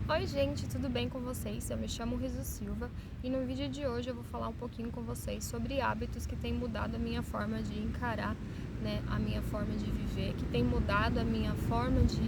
Oi gente, tudo bem com vocês? Eu me chamo Riso Silva e no vídeo de hoje eu vou falar um pouquinho com vocês sobre hábitos que têm mudado a minha forma de encarar, a minha forma de viver, que tem mudado a minha forma de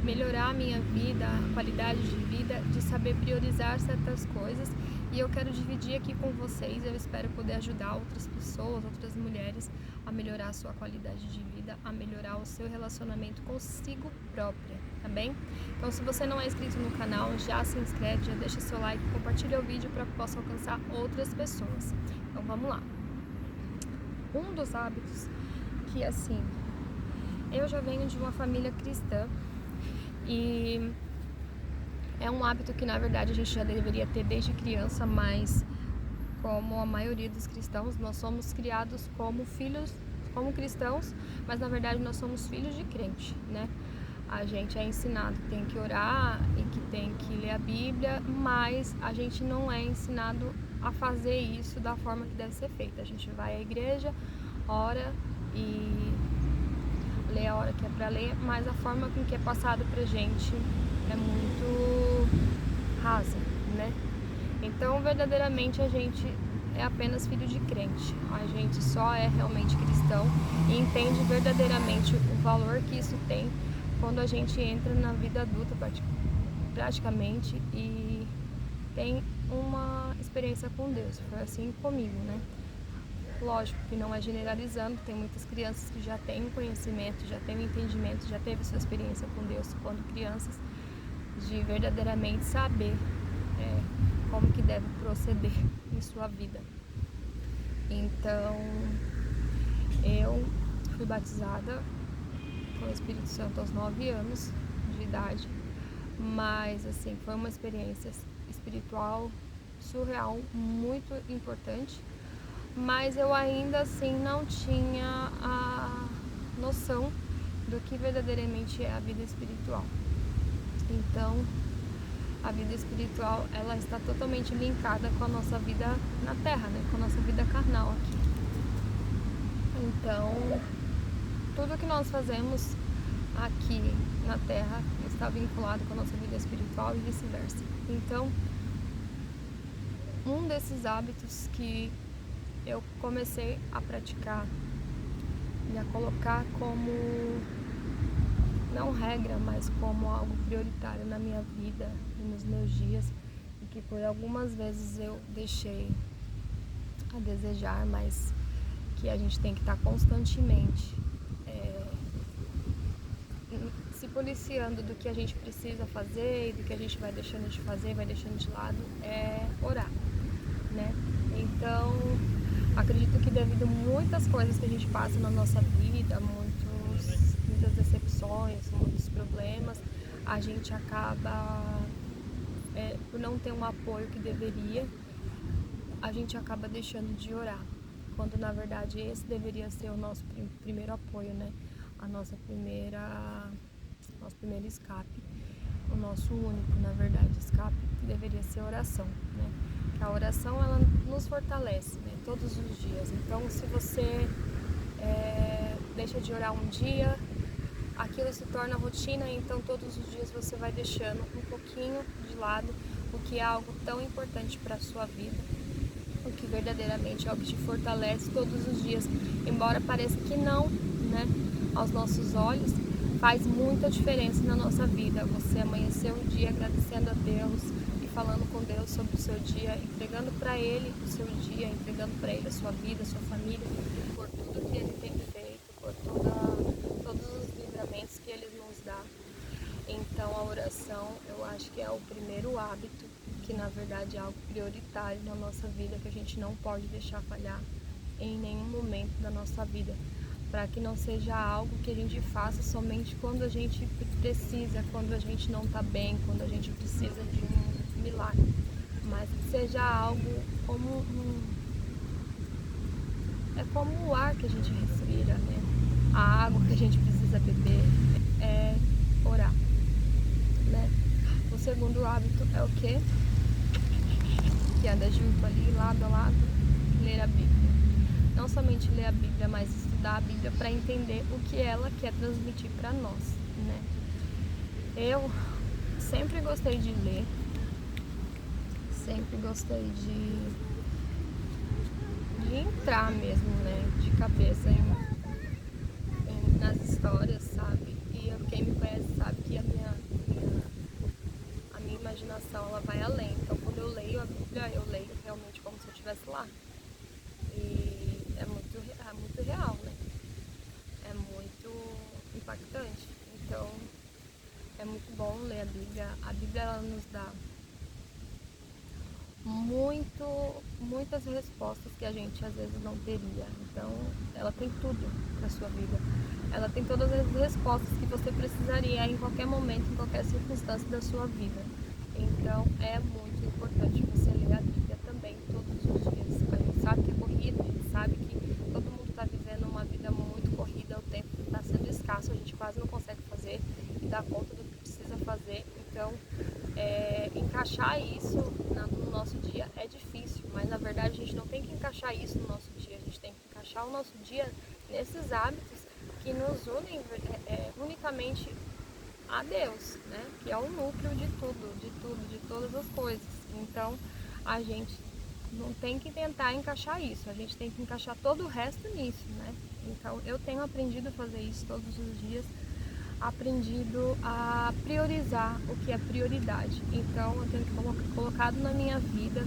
melhorar a minha vida, a qualidade de vida, de saber priorizar certas coisas. E eu quero dividir aqui com vocês, eu espero poder ajudar outras pessoas, outras mulheres a melhorar a sua qualidade de vida, a melhorar o seu relacionamento consigo própria, tá bem? Então se você não é inscrito no canal, já se inscreve, já deixa seu like, compartilha o vídeo para que possa alcançar outras pessoas. Então vamos lá. Um dos hábitos que assim, eu já venho de uma família cristã e é um hábito que na verdade a gente já deveria ter desde criança, mas como a maioria dos cristãos, nós somos criados como filhos, como cristãos, mas na verdade nós somos filhos de crente, né? A gente é ensinado que tem que orar e que tem que ler a Bíblia, mas a gente não é ensinado a fazer isso da forma que deve ser feita. A gente vai à igreja, ora e lê a hora que é para ler, mas a forma com que é passado pra gente é muito rasa, né? Então, verdadeiramente, a gente é apenas filho de crente. A gente só é realmente cristão e entende verdadeiramente o valor que isso tem quando a gente entra na vida adulta praticamente e tem uma experiência com Deus. Foi assim comigo, né? Lógico que não é generalizando, tem muitas crianças que já têm conhecimento, já têm entendimento, já teve sua experiência com Deus quando crianças, de verdadeiramente saber como que deve proceder em sua vida. Então, eu fui batizada com o Espírito Santo aos 9 anos de idade, mas assim, foi uma experiência espiritual surreal, muito importante, mas eu ainda assim não tinha a noção do que verdadeiramente é a vida espiritual. Então, a vida espiritual, ela está totalmente linkada com a nossa vida na Terra, né? Com a nossa vida carnal aqui. Então, tudo que nós fazemos aqui na Terra está vinculado com a nossa vida espiritual e vice-versa. Então, um desses hábitos que eu comecei a praticar e a colocar como, não regra, mas como algo prioritário na minha vida e nos meus dias, e que por algumas vezes eu deixei a desejar, mas que a gente tem que estar constantemente se policiando do que a gente precisa fazer e do que a gente vai deixando de fazer, vai deixando de lado, é orar, né? Então, acredito que devido a muitas coisas que a gente passa na nossa vida, muitas decepções, muitos problemas, a gente acaba, por não ter um apoio que deveria, a gente acaba deixando de orar, quando na verdade esse deveria ser o nosso primeiro apoio, né? A nosso primeiro escape, o nosso único, na verdade, escape deveria ser a oração, né? Que a oração, ela nos fortalece, né? Todos os dias. Então, se você deixa de orar um dia, aquilo se torna rotina, então todos os dias você vai deixando um pouquinho de lado o que é algo tão importante para a sua vida, o que verdadeiramente é o que te fortalece todos os dias, embora pareça que não, né? Aos nossos olhos, faz muita diferença na nossa vida. Você amanhecer um dia agradecendo a Deus e falando com Deus sobre o seu dia, entregando para Ele o seu dia, entregando para Ele a sua vida, a sua família, por tudo que Ele tem feito, por todos os livramentos que Ele nos dá. Então a oração, eu acho que é o primeiro hábito que na verdade é algo prioritário na nossa vida, que a gente não pode deixar falhar em nenhum momento da nossa vida, para que não seja algo que a gente faça somente quando a gente precisa, quando a gente não está bem, quando a gente precisa de um milagre, mas que seja algo como é como o ar que a gente respira, né? A água que a gente precisa beber, é orar, né? O segundo hábito é o quê? Que anda junto ali, lado a lado, ler a Bíblia. Não somente ler a Bíblia, mas estudar a Bíblia para entender o que ela quer transmitir para nós, né? Eu sempre gostei de ler, sempre gostei de entrar mesmo, né, de cabeça nas histórias, sabe? E quem me conhece sabe que a minha imaginação ela vai além. Então quando eu leio a Bíblia, eu leio realmente como se eu estivesse lá. E é muito real, né? É muito impactante. Então é muito bom ler a Bíblia. A Bíblia ela nos dá muitas respostas que a gente às vezes não teria. Então ela tem tudo para sua vida. Ela tem todas as respostas que você precisaria em qualquer momento, em qualquer circunstância da sua vida. Então é muito importante você ler a Bíblia também todos os dias. A gente sabe que é corrida, a gente sabe que todo mundo está vivendo uma vida muito corrida, o tempo está sendo escasso, a gente quase não consegue fazer e dar conta do que precisa fazer. Então encaixar isso no nosso dia é difícil, mas na verdade a gente não tem que encaixar isso no nosso dia, a gente tem que encaixar o nosso dia nesses hábitos que nos unem unicamente a Deus, né? Que é o núcleo de tudo, de todas as coisas. Então a gente não tem que tentar encaixar isso, a gente tem que encaixar todo o resto nisso, né? Então eu tenho aprendido a fazer isso todos os dias, aprendido a priorizar o que é prioridade. Então eu tenho colocado na minha vida.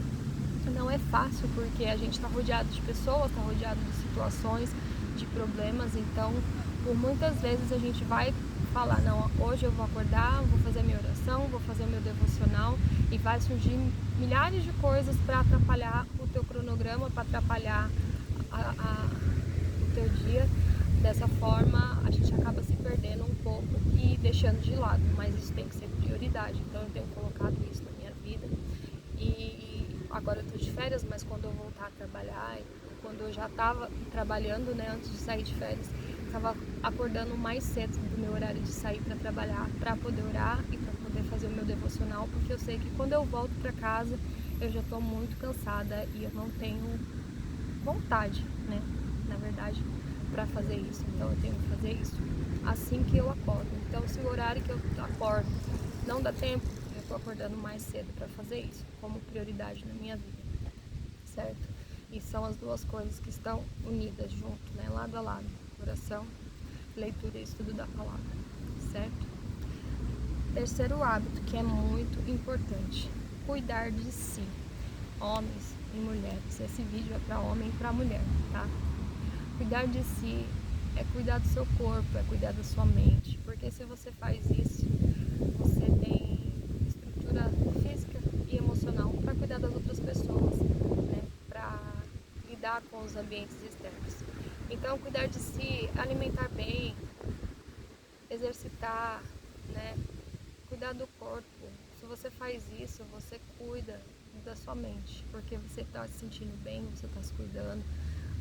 Não é fácil porque a gente está rodeado de pessoas, está rodeado de situações, de problemas. Então por muitas vezes a gente vai falar, não, hoje eu vou acordar, vou fazer minha oração, vou fazer meu devocional, e vai surgir milhares de coisas para atrapalhar o teu cronograma, para atrapalhar o teu dia. Dessa forma a gente acaba se perdendo um pouco e deixando de lado, mas isso tem que ser prioridade. Então eu tenho colocado isso na minha vida. E agora eu tô de férias, mas quando eu voltar a trabalhar, quando eu já estava trabalhando, né, antes de sair de férias, estava acordando mais cedo do meu horário de sair para trabalhar, para poder orar e para poder fazer o meu devocional, porque eu sei que quando eu volto para casa eu já estou muito cansada e eu não tenho vontade, né, na verdade, para fazer isso. Então eu tenho que fazer isso assim que eu acordo. Então se o horário que eu acordo não dá tempo, eu estou acordando mais cedo para fazer isso como prioridade na minha vida, certo? E são as duas coisas que estão unidas junto, né, lado a lado: oração, leitura e estudo da palavra, certo? Terceiro hábito que é muito importante: cuidar de si, homens e mulheres. Esse vídeo é para homem e para mulher, tá? Cuidar de si é cuidar do seu corpo, é cuidar da sua mente, porque se você faz isso, você tem estrutura física e emocional para cuidar das outras pessoas, né? Para lidar com os ambientes externos. Então, cuidar de si, alimentar bem, exercitar, né? Cuidar do corpo. Se você faz isso, você cuida da sua mente, porque você está se sentindo bem, você está se cuidando,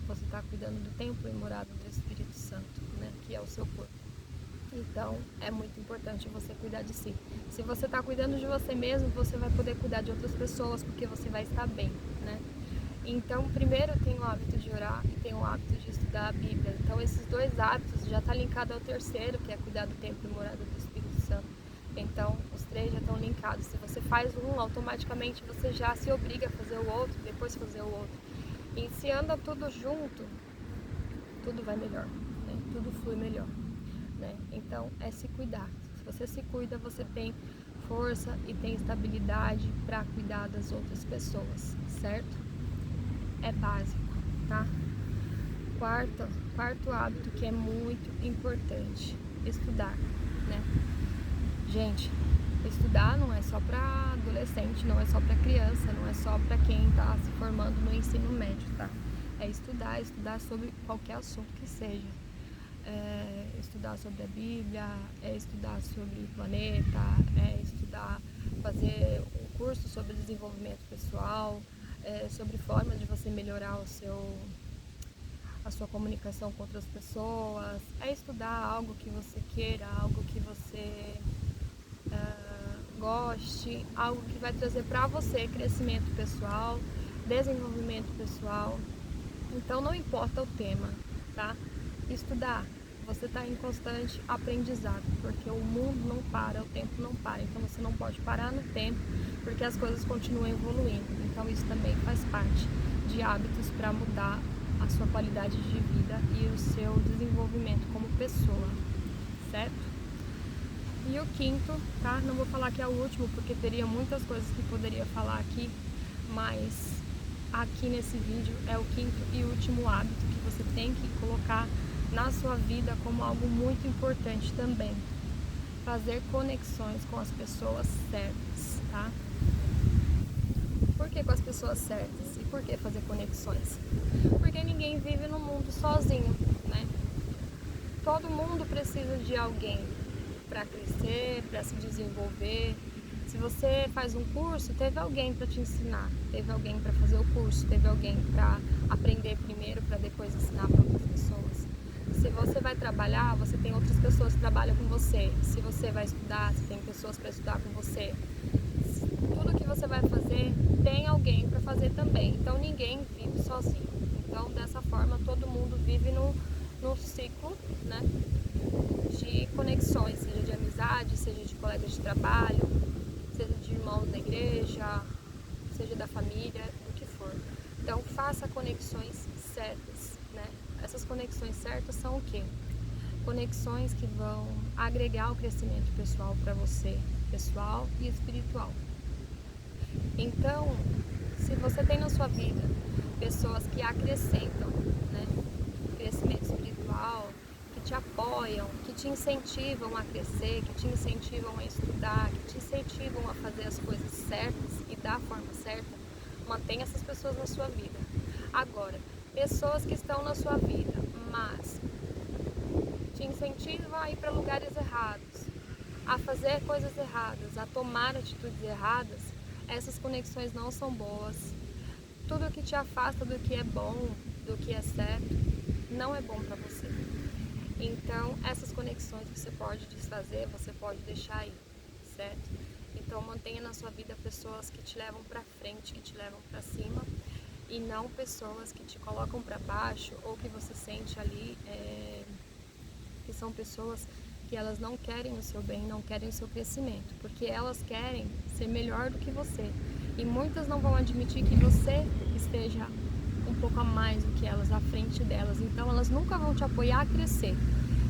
você está cuidando do templo e morada do Espírito Santo, né? Que é o seu corpo. Então, é muito importante você cuidar de si. Se você está cuidando de você mesmo, você vai poder cuidar de outras pessoas, porque você vai estar bem, né? Então, primeiro eu tenho o hábito de orar e tenho o hábito de estudar a Bíblia. Então, esses dois hábitos já estão linkados ao terceiro, que é cuidar do templo e morada do Espírito Santo. Então, os três já estão linkados. Se você faz um, automaticamente você já se obriga a fazer o outro, depois fazer o outro. E se anda tudo junto, tudo vai melhor, né? Tudo flui melhor, né? Então, é se cuidar. Se você se cuida, você tem força e tem estabilidade para cuidar das outras pessoas, certo? É básico, tá? Quarto hábito que é muito importante: estudar, né? Gente, estudar não é só para adolescente, não é só para criança, não é só para quem está se formando no ensino médio, tá? É estudar sobre qualquer assunto que seja. Estudar sobre a Bíblia, é estudar sobre o planeta, é estudar, fazer um curso sobre desenvolvimento pessoal, sobre formas de você melhorar a sua comunicação com outras pessoas, é estudar algo que você queira, algo que você goste, algo que vai trazer para você crescimento pessoal, desenvolvimento pessoal. Então não importa o tema, tá? Estudar, você está em constante aprendizado, porque o mundo não para, o tempo não para, então você não pode parar no tempo, porque as coisas continuam evoluindo. Então isso também faz parte de hábitos para mudar a sua qualidade de vida e o seu desenvolvimento como pessoa, certo? E o quinto, tá? Não vou falar que é o último, porque teria muitas coisas que poderia falar aqui, mas aqui nesse vídeo é o quinto e último hábito que você tem que colocar na sua vida como algo muito importante também. Fazer conexões com as pessoas certas, tá? Por que com as pessoas certas? E por que fazer conexões? Porque ninguém vive no mundo sozinho, né? Todo mundo precisa de alguém para crescer, para se desenvolver. Se você faz um curso, teve alguém para te ensinar, teve alguém para fazer o curso, teve alguém para aprender primeiro, para depois ensinar para outras pessoas. Se você vai trabalhar, você tem outras pessoas que trabalham com você. Se você vai estudar, você tem pessoas para estudar com você. Tudo que você vai fazer, tem alguém para fazer também. Então ninguém vive sozinho. Então dessa forma todo mundo vive no ciclo, né, de conexões, seja de amizade, seja de colegas de trabalho, seja de irmãos da igreja, seja da família, o que for. Então faça conexões certas, né? Essas conexões certas são o quê? Conexões que vão agregar o crescimento pessoal para você, pessoal e espiritual. Então, se você tem na sua vida pessoas que acrescentam, né, crescimento espiritual, que te apoiam, que te incentivam a crescer, que te incentivam a estudar, que te incentivam a fazer as coisas certas e da forma certa, mantenha essas pessoas na sua vida. Agora, pessoas que estão na sua vida, mas te incentivam a ir para lugares errados, a fazer coisas erradas, a tomar atitudes erradas, essas conexões não são boas. Tudo que te afasta do que é bom, do que é certo, não é bom para você. Então, essas conexões você pode desfazer, você pode deixar aí, certo? Então, mantenha na sua vida pessoas que te levam para frente, que te levam para cima, e não pessoas que te colocam para baixo ou que você sente ali que são pessoas que elas não querem o seu bem, não querem o seu crescimento, porque elas querem ser melhor do que você. E muitas não vão admitir que você esteja um pouco a mais do que elas, à frente delas. Então elas nunca vão te apoiar a crescer.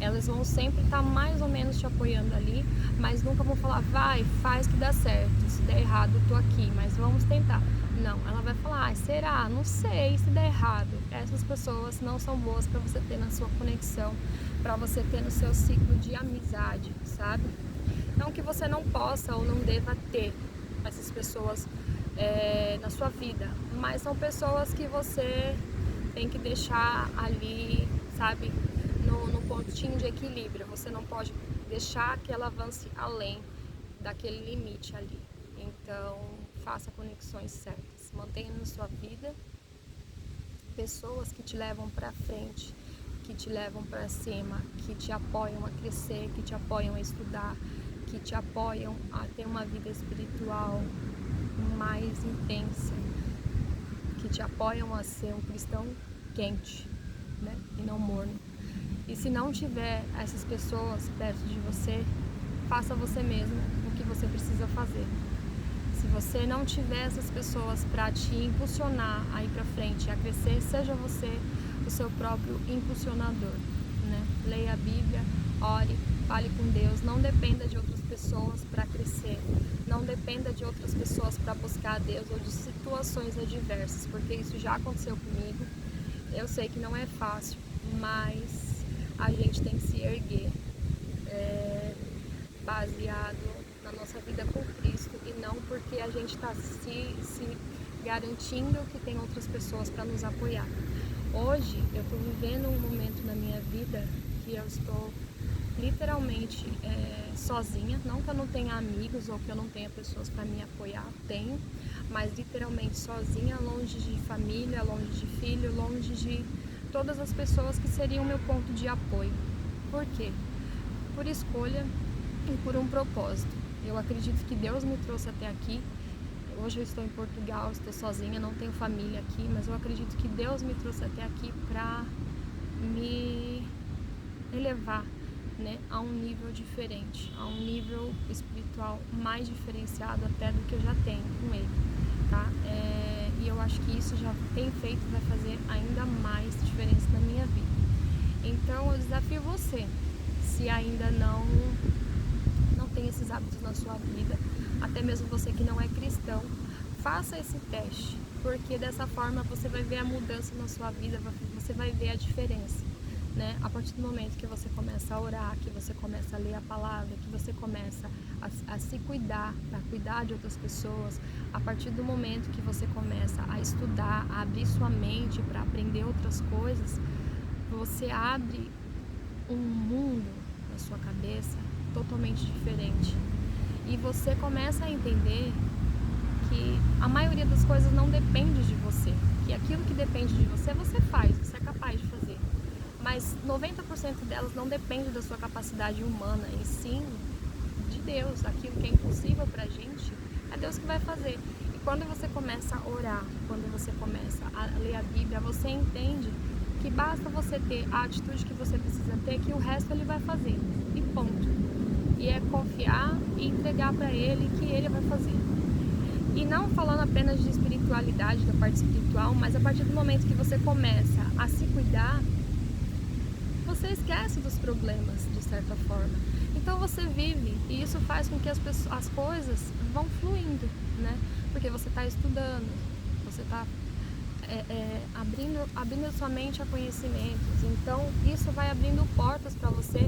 Elas vão sempre estar mais ou menos te apoiando ali, mas nunca vão falar, vai, faz que dá certo. Se der errado, eu tô aqui, mas vamos tentar. Não, ela vai falar, será? Não sei se der errado. Essas pessoas não são boas para você ter na sua conexão, para você ter no seu ciclo de amizade, sabe? Não que você não possa ou não deva ter essas pessoas na sua vida, mas são pessoas que você tem que deixar ali, sabe, no pontinho de equilíbrio. Você não pode deixar que ela avance além daquele limite ali. Então, faça conexões certas. Mantenha na sua vida pessoas que te levam para frente, que te levam para cima, que te apoiam a crescer, que te apoiam a estudar, que te apoiam a ter uma vida espiritual mais intensa, que te apoiam a ser um cristão quente, né, e não morno. E se não tiver essas pessoas perto de você, faça você mesmo o que você precisa fazer. Se você não tiver essas pessoas para te impulsionar a ir para frente, a crescer, seja você o seu próprio impulsionador, né? Leia a Bíblia, ore, fale com Deus, não dependa de outras pessoas para crescer, não dependa de outras pessoas para buscar a Deus ou de situações adversas, porque isso já aconteceu comigo. Eu sei que não é fácil, mas a gente tem que se erguer baseado na nossa vida com Cristo e não porque a gente está se garantindo que tem outras pessoas para nos apoiar. Hoje eu estou vivendo um momento na minha vida que eu estou literalmente sozinha, não que eu não tenha amigos ou que eu não tenha pessoas para me apoiar, tenho, mas literalmente sozinha, longe de família, longe de filho, longe de todas as pessoas que seriam meu ponto de apoio. Por quê? Por escolha e por um propósito. Eu acredito que Deus me trouxe até aqui. Hoje eu estou em Portugal, estou sozinha, não tenho família aqui, mas eu acredito que Deus me trouxe até aqui para me elevar, né, a um nível diferente, a um nível espiritual mais diferenciado até do que eu já tenho com ele, tá? E eu acho que isso já tem feito, vai fazer ainda mais diferença na minha vida. Então eu desafio você, se ainda não tem esses hábitos na sua vida, até mesmo você que não é cristão, faça esse teste, porque dessa forma você vai ver a mudança na sua vida, você vai ver a diferença, né? A partir do momento que você começa a orar, que você começa a ler a palavra, que você começa a se cuidar, a cuidar de outras pessoas, a partir do momento que você começa a estudar, a abrir sua mente para aprender outras coisas, você abre um mundo na sua cabeça totalmente diferente. E você começa a entender que a maioria das coisas não depende de você. Que aquilo que depende de você, você faz, você é capaz de fazer. Mas 90% delas não depende da sua capacidade humana, e sim de Deus. Aquilo que é impossível pra gente, é Deus que vai fazer. E quando você começa a orar, quando você começa a ler a Bíblia, você entende que basta você ter a atitude que você precisa ter, que o resto ele vai fazer. E ponto. E é confiar e entregar para ele que ele vai fazer. E não falando apenas de espiritualidade, da parte espiritual, mas a partir do momento que você começa a se cuidar, você esquece dos problemas, de certa forma. Então você vive, e isso faz com que as coisas vão fluindo, né? Porque você está estudando, você está abrindo sua mente a conhecimentos. Então isso vai abrindo portas para você,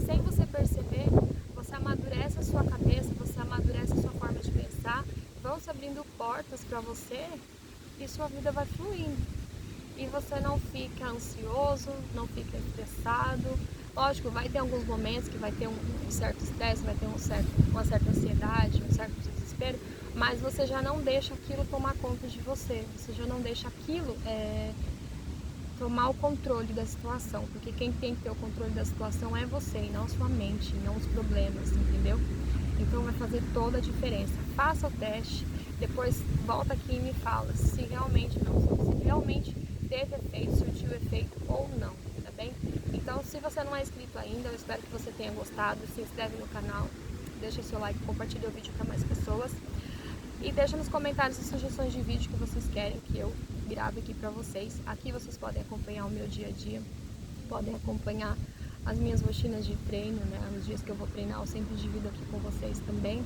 sem você perceber. Você amadurece a sua cabeça, você amadurece a sua forma de pensar, vão se abrindo portas para você e sua vida vai fluindo. E você não fica ansioso, não fica estressado. Lógico, vai ter alguns momentos que vai ter um certo estresse, vai ter uma certa ansiedade, um certo desespero, mas você já não deixa aquilo tomar conta de você, você já não deixa aquilo tomar o controle da situação, porque quem tem que ter o controle da situação é você, e não sua mente, não os problemas, entendeu? Então vai fazer toda a diferença. Faça o teste, depois volta aqui e me fala se realmente teve efeito, surtiu efeito ou não, tá bem? Então, se você não é inscrito ainda, eu espero que você tenha gostado, se inscreve no canal, deixa seu like, compartilha o vídeo para mais pessoas e deixa nos comentários as sugestões de vídeo que vocês querem que eu grave aqui para vocês. Aqui vocês podem acompanhar o meu dia a dia, podem acompanhar as minhas rotinas de treino, né? Nos dias que eu vou treinar, eu sempre divido aqui com vocês também.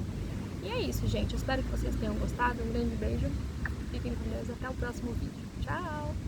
E é isso, gente. Eu espero que vocês tenham gostado. Um grande beijo. Fiquem com Deus. Até o próximo vídeo. Tchau!